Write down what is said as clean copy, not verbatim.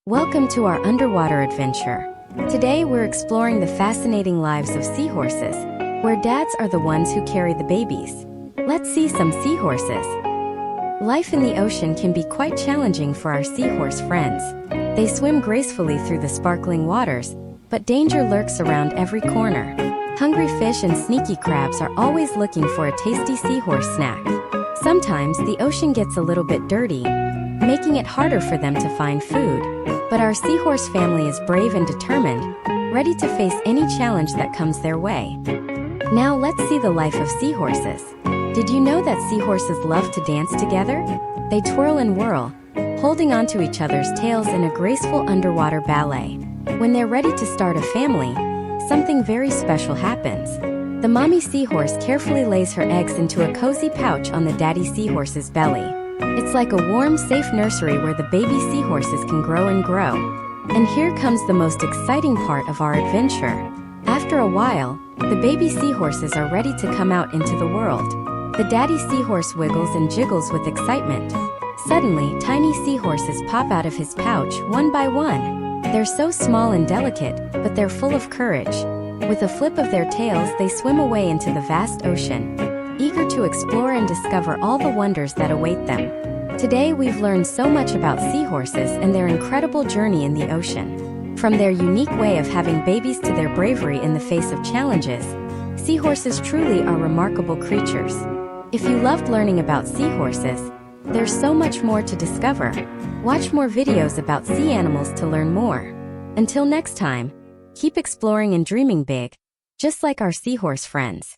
Welcome to our underwater adventure. Today we're exploring the fascinating lives of seahorses, where dads are the ones who carry the babies. Let's see some seahorses. Life in the ocean can be quite challenging for our seahorse friends. They swim gracefully through the sparkling waters, but danger lurks around every corner. Hungry fish and sneaky crabs are always looking for a tasty seahorse snack. Sometimes the ocean gets a little bit dirty, making it harder for them to find food. But our seahorse family is brave and determined, ready to face any challenge that comes their way. Now let's see the life of seahorses. Did you know that seahorses love to dance together? They twirl and whirl, holding onto each other's tails in a graceful underwater ballet. When they're ready to start a family, something very special happens. The mommy seahorse carefully lays her eggs into a cozy pouch on the daddy seahorse's belly. It's like a warm, safe nursery where the baby seahorses can grow and grow. And here comes the most exciting part of our adventure. After a while, the baby seahorses are ready to come out into the world. The daddy seahorse wiggles and jiggles with excitement. Suddenly, tiny seahorses pop out of his pouch one by one. They're so small and delicate, but they're full of courage. With a flip of their tails, they swim away into the vast ocean, eager to explore and discover all the wonders that await them. Today we've learned so much about seahorses and their incredible journey in the ocean. From their unique way of having babies to their bravery in the face of challenges, seahorses truly are remarkable creatures. If you loved learning about seahorses, there's so much more to discover. Watch more videos about sea animals to learn more. Until next time, keep exploring and dreaming big, just like our seahorse friends.